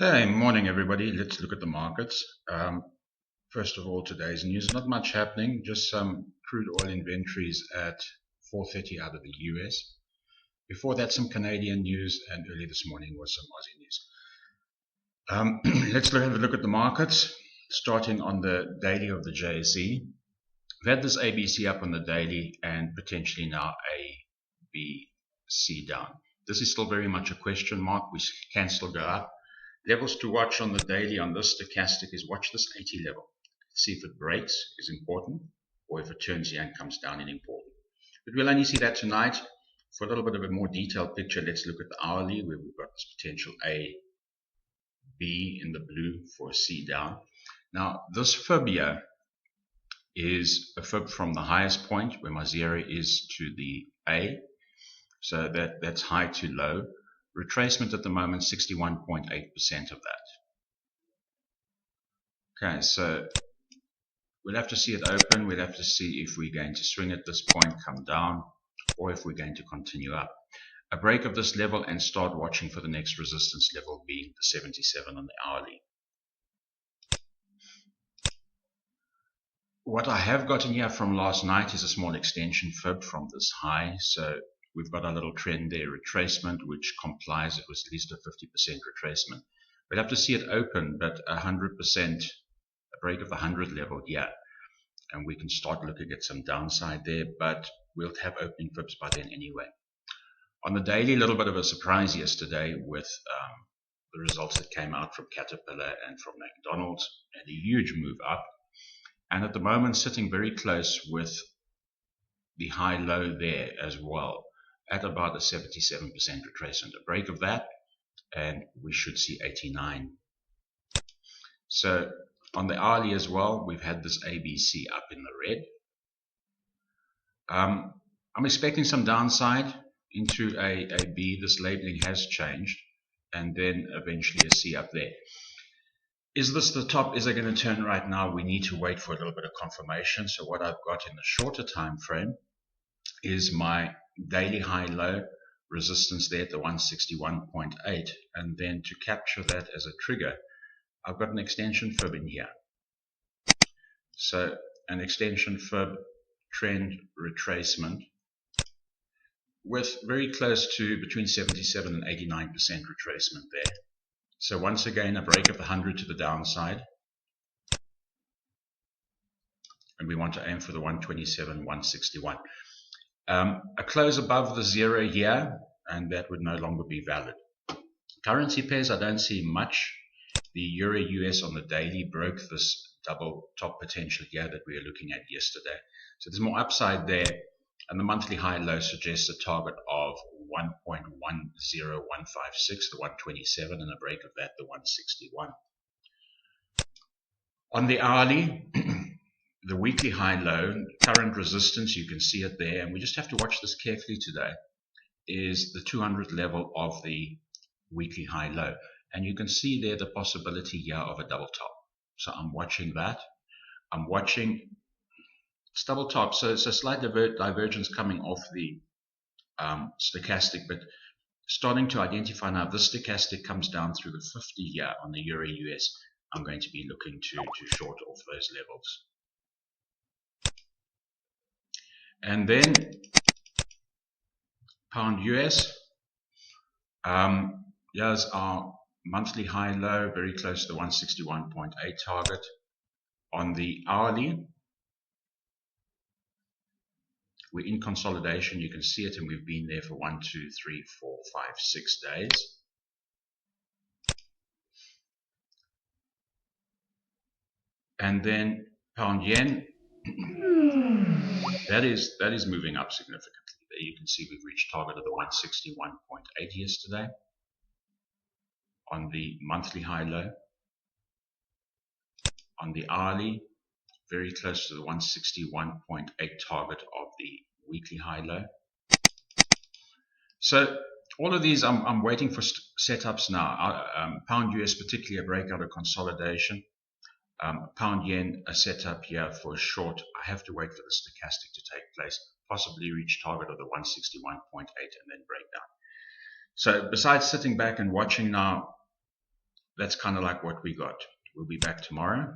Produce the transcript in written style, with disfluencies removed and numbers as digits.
Okay, morning everybody. Let's look at the markets. First of all, today's news. Not much happening, just some crude oil inventories at 4:30 out of the US. Before that, some Canadian news, and early this morning was some Aussie news. Let's have a look at the markets, starting on the daily of the JSE. We've had this ABC up on the daily and potentially now A, B, C down. This is still very much a question mark. We can still go up. Levels to watch on the daily on this stochastic is watch this 80 level. See if it breaks is important, or if it turns here and comes down in important. But we'll only see that tonight. For a little bit of a more detailed picture, let's look at the hourly, where we've got this potential A, B in the blue for a C down. Now, this fib here is a fib from the highest point, where my zero is, to the A. So that's high to low. Retracement at the moment, 61.8% of that. Okay, so we'll have to see it open. We'll have to see if we're going to swing at this point, come down, or if we're going to continue up. A break of this level and start watching for the next resistance level being the 77 on the hourly. What I have gotten here from last night is a small extension fib from this high. So we've got a little trend there, retracement, which complies. It was at least a 50% retracement. We'll have to see it open, but 100%, a break of the 100 level here. And we can start looking at some downside there, but we'll have opening fibs by then anyway. On the daily, a little bit of a surprise yesterday with the results that came out from Caterpillar and from McDonald's, and a huge move up. And at the moment, sitting very close with the high low there as well, at about a 77% retracement. A break of that, and we should see 89. So on the hourly as well, we've had this ABC up in the red. I'm expecting some downside into a B. This labeling has changed, and then eventually a C up there. Is this the top? Is it going to turn right now? We need to wait for a little bit of confirmation. So what I've got in the shorter time frame is my daily high-low resistance there at the 161.8, and then to capture that as a trigger, I've got an extension fib in here. So an extension fib trend retracement with very close to between 77 and 89% retracement there. So once again, a break of the 100 to the downside. And we want to aim for the 127, 161. A close above the zero here, and that would no longer be valid. Currency pairs, I don't see much. The Euro US on the daily broke this double top potential here that we were looking at yesterday. So there's more upside there. And the monthly high low suggests a target of 1.10156, the 127, and a break of that, the 161. On the hourly, the weekly high low, current resistance, you can see it there, and we just have to watch this carefully today, is the 200 level of the weekly high low. And you can see there the possibility here of a double top. So I'm watching that. I'm watching it's double top, so it's a slight divergence coming off the stochastic, but starting to identify now this stochastic comes down through the 50 here on the Euro US. I'm going to be looking to short off those levels. And then pound US. Here's our monthly high low, very close to the 161.8 target. On the hourly, we're in consolidation. You can see it, and we've been there for 1, 2, 3, 4, 5, 6 days. And then pound yen, that is moving up significantly. There you can see we've reached target of the 161.8 yesterday on the monthly high low. On the hourly, very close to the 161.8 target of the weekly high low. So all of these, I'm waiting for setups now. Pound US, particularly a breakout of consolidation. Pound yen, a setup here for a short. I have to wait for the stochastic to take place, possibly reach target of the 161.8 and then break down. So besides sitting back and watching now that's kind of like what we got. We'll be back tomorrow.